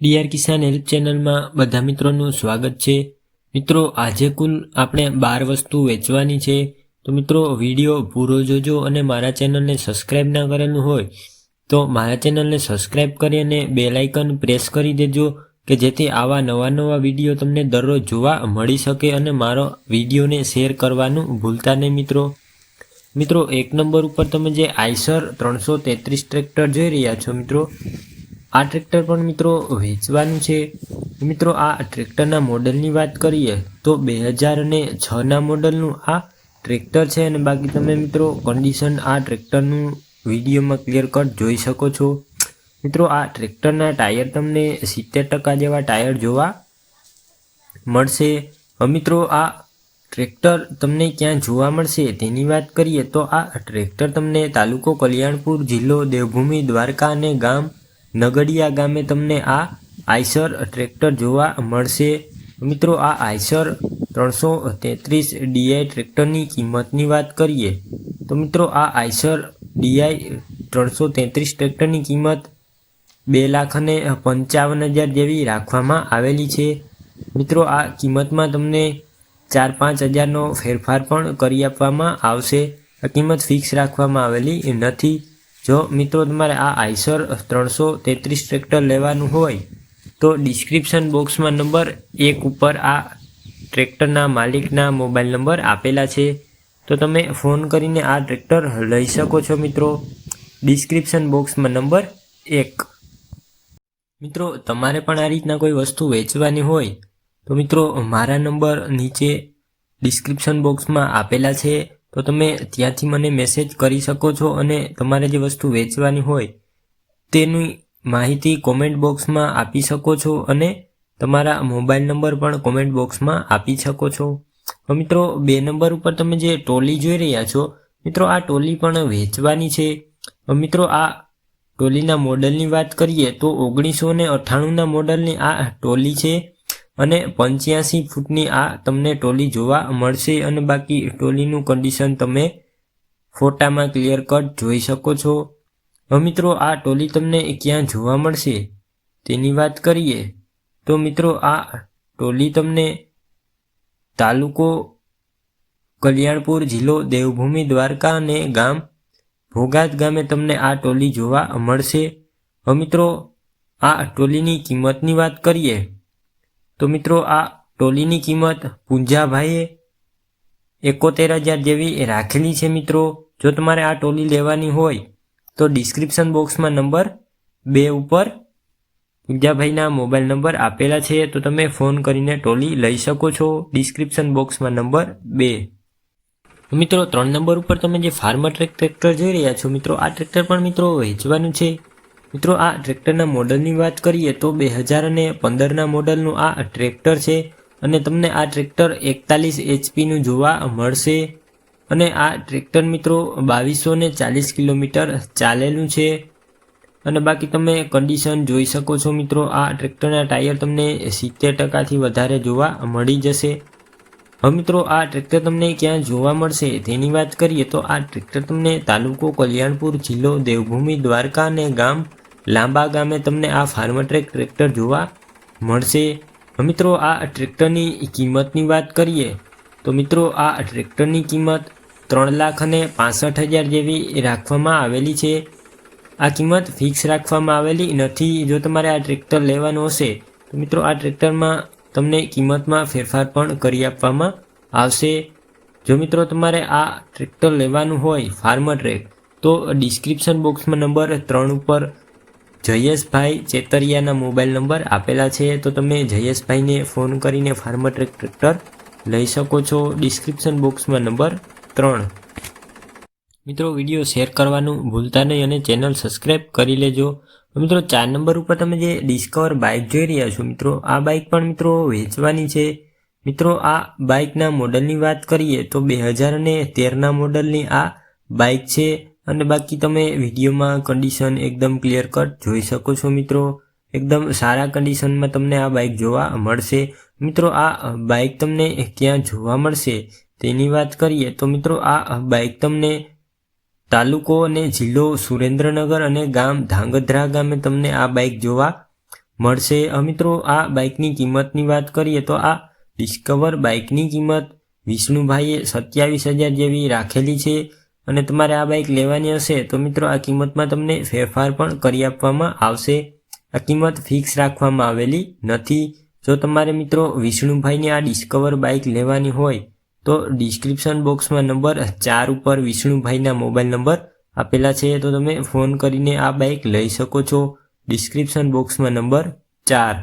DR કિસાન help ચેનલમાં બધા મિત્રોનું સ્વાગત છે। મિત્રો આજે કુલ આપણે 12 વસ્તુ વેચવાની છે, તો મિત્રો વિડીયો પૂરો જોજો અને મારા ચેનલને સબસ્ક્રાઇબ ના કરેલું હોય તો મારા ચેનલને સબસ્ક્રાઇબ કરી અને બેલ આઇકન પ્રેસ કરી દેજો કે જેથી આવા નવા વિડીયો તમને દરરોજ જોવા મળી શકે અને મારો વિડીયોને શેર કરવાનું ભૂલતા નહીં મિત્રો 1 નંબર ઉપર તમે જે આઈસર 333 ટ્રેક્ટર જોઈ રહ્યા છો મિત્રો, આ ટ્રેક્ટર પણ મિત્રો વેચવાનું છે। મિત્રો આ ટ્રેક્ટરના મોડલની વાત કરીએ તો 2006ના મોડલનું આ ટ્રેક્ટર છે અને બાકી તમે મિત્રો કન્ડિશન આ ટ્રેક્ટરનું વિડીયોમાં ક્લિયર કટ જોઈ શકો છો। મિત્રો આ ટ્રેક્ટરના ટાયર તમને 70% જેવા ટાયર જોવા મળશે। મિત્રો આ ટ્રેક્ટર તમને ક્યાં જોવા મળશે તેની વાત કરીએ તો આ ટ્રેક્ટર તમને તાલુકો કલ્યાણપુર, જિલ્લો દેવભૂમિ, દ્વારકા અને ગામ નગડિયા ગામે તમને આ આઈસર ટ્રેક્ટર જોવા મળશે। મિત્રો આ આઈસર 333 ડીઆઈ ટ્રેક્ટરની કિંમતની વાત કરીએ તો મિત્રો આ આઈસર ડીઆઈ 333 ટ્રેક્ટરની કિંમત 2,55,000 જેવી રાખવામાં આવેલી છે। મિત્રો આ કિંમતમાં તમને 4-5 હજારનો ફેરફાર પણ કરી આપવામાં આવશે। આ કિંમત ફિક્સ રાખવામાં આવેલી નથી। જો મિત્રો તમારે આ આઈસર 333 ટ્રેક્ટર લેવાનું હોય તો ડિસ્ક્રિપ્શન બોક્સમાં નંબર 1 ઉપર આ ટ્રેક્ટરના માલિકના મોબાઈલ નંબર આપેલા છે, તો તમે ફોન કરીને આ ટ્રેક્ટર લઈ શકો છો। મિત્રો ડિસ્ક્રિપ્શન બોક્સમાં નંબર 1। મિત્રો તમારે પણ આ રીતના કોઈ વસ્તુ વેચવાની હોય તો મિત્રો મારા નંબર નીચે ડિસ્ક્રિપ્શન બોક્સમાં આપેલા છે, તો તમે ત્યાંથી મને મેસેજ કરી શકો છો અને તમારે જે વસ્તુ વેચવાની હોય તેની માહિતી કોમેન્ટ બોક્સમાં આપી શકો છો અને તમારા મોબાઈલ નંબર પણ કોમેન્ટ બોક્સમાં આપી શકો છો। તો મિત્રો 2 નંબર ઉપર તમે જે ટોલી જોઈ રહ્યા છો મિત્રો, આ ટોલી પણ વેચવાની છે। મિત્રો આ ટોલીના મોડલની વાત કરીએ તો 1998ના મોડલની આ ટોલી છે અને 85 ફૂટની આ તમને ટોલી જોવા મળશે અને બાકી ટોલીનું કન્ડિશન તમે ફોટામાં ક્લિયર કટ જોઈ શકો છો। હવે મિત્રો આ ટોલી તમને ક્યાં જોવા મળશે તેની વાત કરીએ તો મિત્રો આ ટોલી તમને તાલુકો કલ્યાણપુર, જિલ્લો દેવભૂમિ, દ્વારકા અને ગામ ભોગાત ગામે તમને આ ટોલી જોવા મળશે। હવે મિત્રો આ ટોલીની કિંમતની વાત કરીએ તો મિત્રો આ ટોલીની કિંમત પૂંજાભાઈએ 71,000 જેવી રાખેલી છે। મિત્રો જો તમારે આ ટોલી લેવાની હોય તો ડિસ્ક્રિપ્શન બોક્સમાં નંબર 2 ઉપર પૂંજાભાઈના મોબાઈલ નંબર આપેલા છે, તો તમે ફોન કરીને ટોલી લઈ શકો છો। ડિસ્ક્રિપ્શન બોક્સમાં નંબર 2। મિત્રો 3 નંબર ઉપર તમે જે ફાર્મર ટ્રેક્ટર જોઈ રહ્યા છો મિત્રો, આ ટ્રેક્ટર પણ મિત્રો વેચવાનું છે। મિત્રો આ ટ્રેક્ટરના મોડલની વાત કરીએ તો 2015ના મોડલનું આ ટ્રેક્ટર છે અને તમને આ ટ્રેક્ટર 41 એચપીનું જોવા મળશે અને આ ટ્રેક્ટર મિત્રો 2240 કિલોમીટર ચાલેલું છે અને બાકી તમે કન્ડિશન જોઈ શકો છો। મિત્રો આ ટ્રેક્ટરના ટાયર તમને 70%થી વધારે જોવા મળી જશે। હવે મિત્રો આ ટ્રેક્ટર તમને ક્યાં જોવા મળશે તેની વાત કરીએ તો આ ટ્રેક્ટર તમને તાલુકો કલ્યાણપુર, જિલ્લો દેવભૂમિ, દ્વારકા અને ગામ લાંબા ગામે તમને આ ફાર્મર ટ્રેક્ટર જોવા મળશે। મિત્રો આ ટ્રેક્ટરની કિંમતની વાત કરીએ તો મિત્રો આ ટ્રેક્ટરની કિંમત 3,65,000 જેવી રાખવામાં આવેલી છે। આ કિંમત ફિક્સ રાખવામાં આવેલી નથી। જો તમારે આ ટ્રેક્ટર લેવાનું હશે તો મિત્રો આ ટ્રેક્ટરમાં તમને કિંમતમાં ફેરફાર પણ કરી આપવામાં આવશે। જો મિત્રો તમારે આ ટ્રેક્ટર લેવાનું હોય ફાર્મર ટ્રેક તો ડિસ્ક્રિપ્શન બોક્સમાં નંબર 3 ઉપર જયેશભાઈ ચેતરિયાના મોબાઈલ નંબર આપેલા છે, તો તમે જયેશભાઈને ફોન કરીને ફાર્મર ટ્રેક્ટર લઈ શકો છો। ડિસ્ક્રિપ્શન બોક્સમાં નંબર 3। મિત્રો વિડીયો શેર કરવાનું ભૂલતા નહીં અને ચેનલ સબસ્ક્રાઈબ કરી લેજો। મિત્રો 4 નંબર ઉપર તમે જે ડિસ્કવર બાઇક જોઈ રહ્યા છો મિત્રો, આ બાઇક પણ મિત્રો વેચવાની છે। મિત્રો આ બાઇકના મોડલની વાત કરીએ તો 2013ના મોડલની આ બાઇક છે અને બાકી તમે વિડીયોમાં કન્ડિશન એકદમ ક્લિયર કટ જોઈ શકો છો। મિત્રો એકદમ સારા કન્ડિશનમાં તમને આ બાઇક જોવા મળશે। મિત્રો આ બાઇક તમને ક્યાં જોવા મળશે તેની વાત કરીએ તો મિત્રો આ બાઇક તમને તાલુકો અને જિલ્લો સુરેન્દ્રનગર અને ગામ ધાંગધ્રા ગામે તમને આ બાઇક જોવા મળશે। મિત્રો આ બાઇકની કિંમતની વાત કરીએ તો આ ડિસ્કવર બાઇકની કિંમત વિષ્ણુભાઈએ 27,000 જેવી રાખેલી છે અને તમારે આ બાઇક લેવાની હશે તો મિત્રો આ કિંમતમાં તમને ફેરફાર પણ કરી આપવામાં આવશે। આ કિંમત ફિક્સ રાખવામાં આવેલી નથી। જો તમારે મિત્રો વિષ્ણુભાઈની આ ડિસ્કવર બાઇક લેવાની હોય તો ડિસ્ક્રિપ્શન બોક્સમાં નંબર 4 ઉપર વિષ્ણુભાઈના મોબાઈલ નંબર આપેલા છે તો તમે ફોન કરીને આ બાઇક લઈ શકો છો। ડિસ્ક્રિપ્શન બોક્સમાં નંબર 4।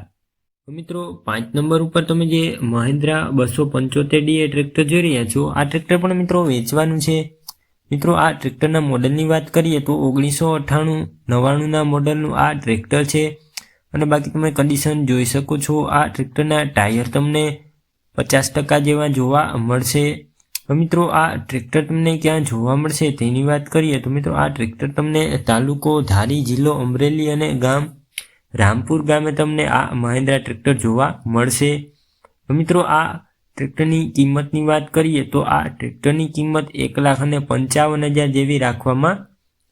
તો મિત્રો 5 નંબર ઉપર તમે જે મહિન્દ્રા 275 DA ટ્રેક્ટર જોઈ રહ્યા છો આ ટ્રેક્ટર પણ મિત્રો વેચવાનું છે। મિત્રો આ ટ્રેક્ટરના મોડલની વાત કરીએ તો 1998-99ના મોડલનું આ ટ્રેક્ટર છે અને બાકી તમે કન્ડિશન જોઈ શકો છો। આ ટ્રેક્ટરના ટાયર તમને 50% જેવા જોવા મળશે। મિત્રો આ ટ્રેક્ટર તમને ક્યાં જોવા મળશે તેની વાત કરીએ તો મિત્રો આ ટ્રેક્ટર તમને તાલુકો ધારી, જિલ્લો અમરેલી અને ગામ રામપુર ગામે તમને આ મહિન્દ્રા ટ્રેક્ટર જોવા મળશે। મિત્રો આ ટ્રેક્ટરની કિંમતની વાત કરીએ તો આ ટ્રેક્ટરની કિંમત 1,55,000 જેવી રાખવામાં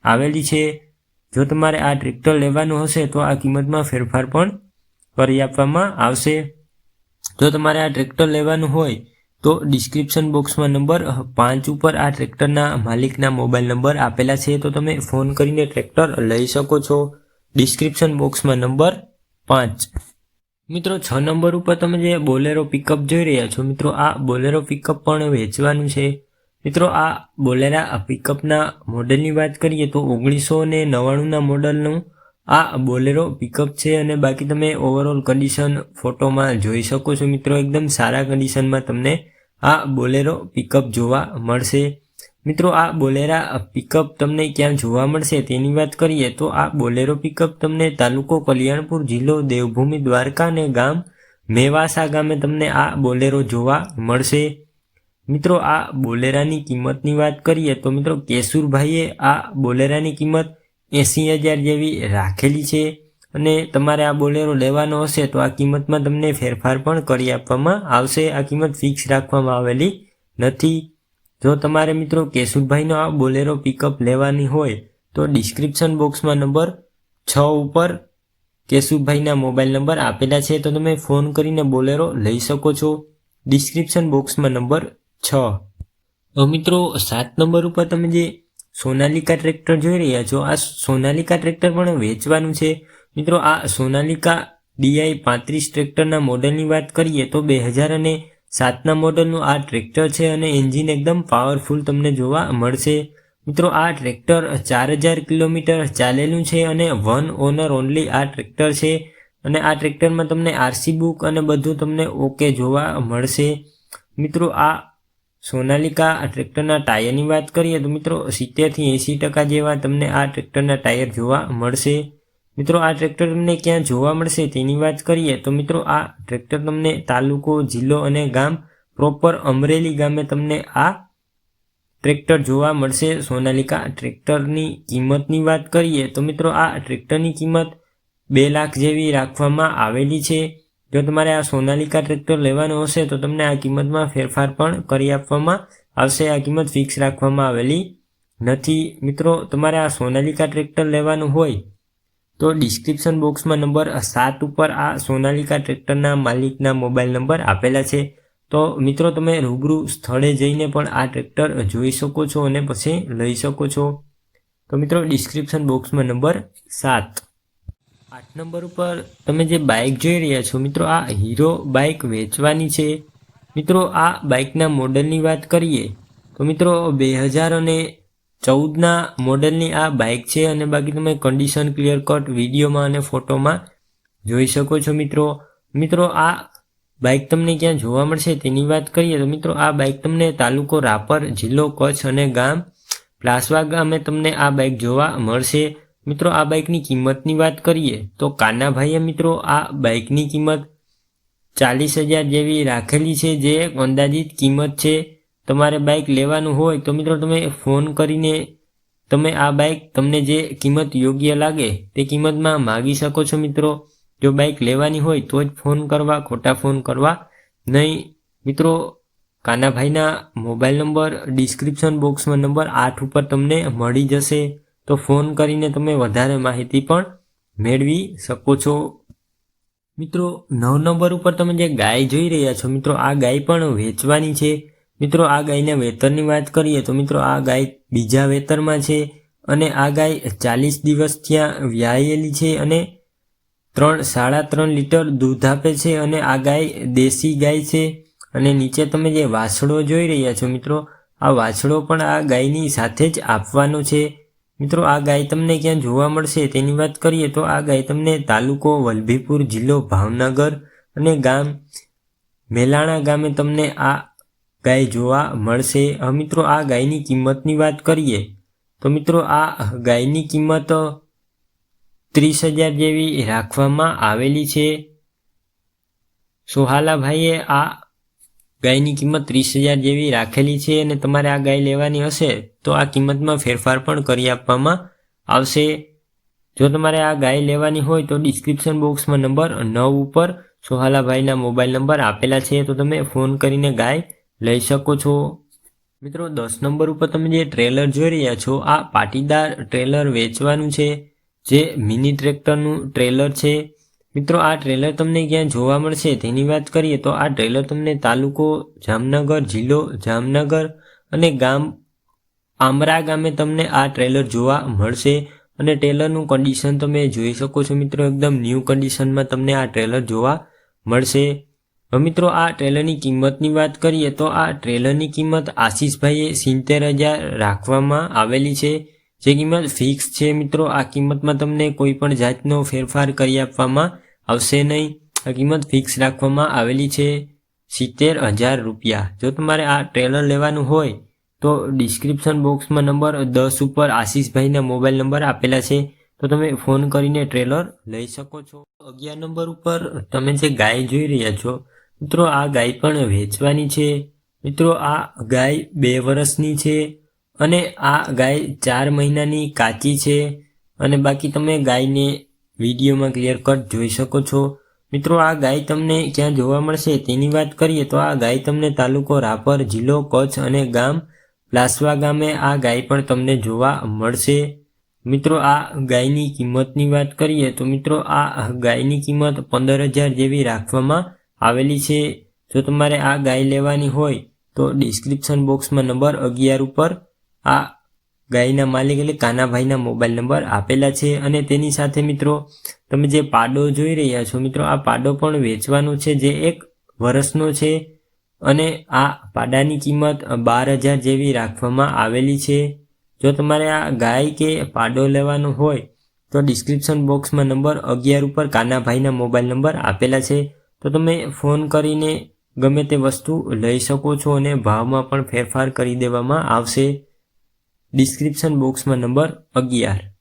આવેલી છે। જો તમારે આ ટ્રેક્ટર લેવાનું હશે તો આ કિંમતમાં ફેરફાર પણ કરી આપવામાં આવશે। જો તમારે આ ટ્રેક્ટર લેવાનું હોય તો ડિસ્ક્રિપ્શન બોક્સમાં નંબર 5 ઉપર આ ટ્રેક્ટરના માલિકના મોબાઈલ નંબર આપેલા છે તો તમે ફોન કરીને ટ્રેક્ટર લઈ શકો છો। ડિસ્ક્રિપ્શન બોક્સમાં નંબર 5। મિત્રો 6 નંબર ઉપર તમે જે બોલેરો પિકઅપ જોઈ રહ્યા છો મિત્રો આ બોલેરો પિકઅપ પણ વેચવાનું છે। મિત્રો આ બોલેરા પિકઅપના મોડલની વાત કરીએ તો 1999ના મોડલનું આ બોલેરો પિકઅપ છે અને બાકી તમે ઓવરઓલ કન્ડિશન ફોટોમાં જોઈ શકો છો। મિત્રો એકદમ સારા કન્ડિશનમાં તમને આ બોલેરો પિકઅપ જોવા મળશે। મિત્રો આ બોલેરા પિકઅપ તમને ક્યાં જોવા મળશે તેની વાત કરીએ તો આ બોલેરો પિકઅપ તમને તાલુકો કલ્યાણપુર, જિલ્લો દેવભૂમિ દ્વારકા અને ગામ મેવાસા ગામે તમને આ બોલેરો જોવા મળશે। મિત્રો આ બોલેરાની કિંમતની વાત કરીએ તો મિત્રો કેશુરભાઈએ આ બોલેરાની કિંમત 80,000 જેવી રાખેલી છે અને તમારે આ બોલેરો લેવાનો હશે તો આ કિંમતમાં તમને ફેરફાર પણ કરી આપવામાં આવશે। આ કિંમત ફિક્સ રાખવામાં આવેલી નથી। જો તમારે મિત્રો કેશુરભાઈનો આ બોલેરો પિકઅપ લેવાની હોય તો ડિસ્ક્રિપ્શન બોક્સમાં નંબર 6 ઉપર કેશુભાઈના મોબાઈલ નંબર આપેલા છે તો તમે ફોન કરીને બોલેરો લઈ શકો છો। ડિસ્ક્રિપ્શન બોક્સમાં નંબર 6। તો મિત્રો 7 નંબર ઉપર તમે જે સોનાલિકા ટ્રેક્ટર જોઈ રહ્યા છો આ સોનાલિકા ટ્રેક્ટર પણ વેચવાનું છે। મિત્રો આ સોનાલિકા DI 35 ટ્રેક્ટરના મોડલની વાત કરીએ તો 2007ના મોડલનું આ ટ્રેક્ટર છે અને એન્જિન એકદમ પાવરફુલ તમને જોવા મળશે। મિત્રો આ ટ્રેક્ટર 4,000 કિલોમીટર ચાલેલું છે અને 1 ઓનર ઓનલી આ ટ્રેક્ટર છે અને આ ટ્રેક્ટરમાં તમને RC બુક અને બધું તમને ઓકે જોવા મળશે। મિત્રો આ સોનાલિકા ટ્રેક્ટરના ટાયરની વાત કરીએ તો મિત્રો 70થી 80% જેવા તમને આ ટ્રેક્ટરના ટાયર જોવા મળશે। મિત્રો આ ટ્રેક્ટર તમને ક્યાં જોવા મળશે તેની વાત કરીએ તો મિત્રો આ ટ્રેક્ટર તમને તાલુકો, જિલ્લો અને ગામ પ્રોપર અમરેલી ગામે તમને આ ટ્રેક્ટર જોવા મળશે। સોનાલિકા ટ્રેક્ટરની કિંમતની વાત કરીએ તો મિત્રો આ ટ્રેક્ટરની કિંમત 2 લાખ જેવી રાખવામાં આવેલી છે। જો તમારે આ સોનાલિકા ટ્રેક્ટર લેવાનું હશે તો તમને આ કિંમતમાં ફેરફાર પણ કરી આપવામાં આવશે। આ કિંમત ફિક્સ રાખવામાં આવેલી નથી। મિત્રો તમારે આ સોનાલિકા ટ્રેક્ટર લેવાનું હોય તો ડિસ્ક્રિપ્શન બોક્સમાં નંબર 7 ઉપર આ સોનાલિકા ટ્રેક્ટરના માલિકના મોબાઈલ નંબર આપેલા છે તો મિત્રો તમે રૂબરૂ સ્થળે જઈને પણ આ ટ્રેક્ટર જોઈ શકો છો અને પછી લઈ શકો છો। તો મિત્રો ડિસ્ક્રિપ્શન બોક્સમાં નંબર 7। 8 નંબર ઉપર તમે જે બાઇક જોઈ રહ્યા છો મિત્રો આ હીરો બાઇક વેચવાની છે। મિત્રો આ બાઇકના મોડલની વાત કરીએ તો મિત્રો 2014ના મોડલની આ બાઇક છે અને બાકી તમે કન્ડિશન ક્લિયર કટ વિડીયોમાં અને ફોટોમાં જોઈ શકો છો। મિત્રો આ બાઇક તમને ક્યાં જોવા મળશે તેની વાત કરીએ તો મિત્રો આ બાઇક તમને તાલુકો રાપર, જિલ્લો કચ્છ અને ગામ પ્લાસવા ગામે તમને આ બાઇક જોવા મળશે। મિત્રો આ બાઇકની કિંમતની વાત કરીએ તો કાનાભાઈએ મિત્રો આ બાઇકની કિંમત 40,000 જેવી રાખેલી છે જે અંદાજિત કિંમત છે। તમારે બાઇક લેવાનું હોય તો મિત્રો તમે ફોન કરીને તમે આ બાઇક તમને જે કિંમત યોગ્ય લાગે તે કિંમતમાં માગી શકો છો। મિત્રો જો બાઇક લેવાની હોય તો જ ફોન કરવા, ખોટા ફોન કરવા નહીં। મિત્રો કાનાભાઈના મોબાઈલ નંબર ડિસ્ક્રિપ્શન બોક્સમાં નંબર 8 ઉપર તમને મળી જશે તો ફોન કરીને તમે વધારે માહિતી પણ મેળવી શકો છો। મિત્રો 9 નંબર ઉપર તમે જે ગાય જોઈ રહ્યા છો મિત્રો, આ ગાય પણ વેચવાની છે. મિત્રો આ ગાયના વેતરની વાત કરીએ તો મિત્રો આ ગાય બીજા વેતરમાં છે અને આ ગાય 40 દિવસ ત્યાં વ્યાયેલી છે અને 3.5 લીટર દૂધ આપે છે અને આ ગાય દેશી ગાય છે. અને નીચે તમે જે વાછડો જોઈ રહ્યા છો મિત્રો, આ વાછડો પણ આ ગાયની સાથે જ આપવાનો છે. મિત્રો આ ગાય તમને ક્યાં જોવા મળશે તેની વાત કરીએ તો આ ગાય તમને તાલુકો વલભીપુર, જિલ્લો ભાવનગર અને ગામ મેલાણા ગામે તમને આ ગાય જોવા મળશે. મિત્રો આ ગાયની કિંમતની વાત કરીએ તો મિત્રો આ ગાયની કિંમત 30,000 જેવી રાખવામાં આવેલી છે. સોહાલાભાઈએ આ ગાયની કિંમત 30,000 જેવી રાખેલી છે અને તમારે આ ગાય લેવાની હશે તો આ કિંમતમાં ફેરફાર પણ કરી આપવામાં આવશે. જો તમારે આ ગાય લેવાની હોય તો ડિસ્ક્રિપ્શન બોક્સમાં નંબર 9 ઉપર સોહાલાભાઈના મોબાઈલ નંબર આપેલા છે, તો તમે ફોન કરીને ગાય લઈ શકો છો. મિત્રો 10 નંબર ઉપર તમે જે ટ્રેલર જોઈ રહ્યા છો, આ પાટીદાર ટ્રેલર વેચવાનું છે, જે મિની ટ્રેક્ટરનું ટ્રેલર છે. મિત્રો આ ટ્રેલર તમને ક્યાં જોવા મળશે તેની વાત કરીએ તો આ ટ્રેલર તમને તાલુકો જામનગર, જિલ્લો જામનગર અને ગામ આમરા ગામે તમને આ ટ્રેલર જોવા મળશે. અને ટ્રેલરનું કન્ડિશન તમે જોઈ શકો છો મિત્રો, એકદમ ન્યૂ કન્ડિશનમાં તમને આ ટ્રેલર જોવા મળશે. હવે મિત્રો આ ટ્રેલરની કિંમતની વાત કરીએ તો આ ટ્રેલરની કિંમત આશીષભાઈએ 70,000 રાખવામાં આવેલી છે, જે કિંમત ફિક્સ છે. મિત્રો આ કિંમતમાં તમને કોઈ પણ જાતનો ફેરફાર કરી આપવામાં આવશે નહીં. આ કિંમત ફિક્સ રાખવામાં આવેલી છે 70,000 રૂપિયા. જો તમારે આ ટ્રેલર લેવાનું હોય તો ડિસ્ક્રિપ્શન બોક્સમાં નંબર 10 ઉપર આશીષભાઈના મોબાઈલ નંબર આપેલા છે, તો તમે ફોન કરીને ટ્રેલર લઈ શકો છો. 11 નંબર ઉપર તમે જે ગાય જોઈ રહ્યા છો મિત્રો, આ ગાય પણ વેચવાની છે. મિત્રો આ ગાય 2 વર્ષની છે અને આ ગાય 4 મહિનાની કાચી છે અને બાકી તમે ગાયને વિડીયોમાં ક્લિયર કટ જોઈ શકો છો. મિત્રો આ ગાય તમને ક્યાં જોવા મળશે તેની વાત કરીએ તો આ ગાય તમને તાલુકો રાપર, જિલ્લો કચ્છ અને ગામ પ્લાસવા ગામે આ ગાય પણ તમને જોવા મળશે. મિત્રો આ ગાયની કિંમતની વાત કરીએ તો મિત્રો આ ગાયની કિંમત 15,000 જેવી રાખવામાં આવેલી છે. જો તમારે આ ગાય લેવાની હોય તો ડિસ્ક્રિપ્શન બોક્સમાં નંબર 11 ઉપર આ ગાયના માલિક એટલે કાનાભાઈના મોબાઈલ નંબર આપેલા છે. અને તેની સાથે મિત્રો તમે જે પાડો જોઈ રહ્યા છો મિત્રો, આ પાડો પણ વેચવાનો છે, જે 1 વર્ષનો છે અને આ પાડાની કિંમત 12,000 જેવી રાખવામાં આવેલી છે. જો તમારે આ ગાય કે પાડો લેવાનો હોય તો ડિસ્ક્રિપ્શન બોક્સમાં નંબર 11 ઉપર કાનાભાઈના મોબાઈલ નંબર આપેલા છે, તો તમે ફોન કરીને ગમે તે વસ્તુ લઈ શકો છો અને ભાવમાં પણ ફેરફાર કરી દેવામાં આવશે. ડિસ્ક્રિપ્શન બોક્સમાં નંબર 11.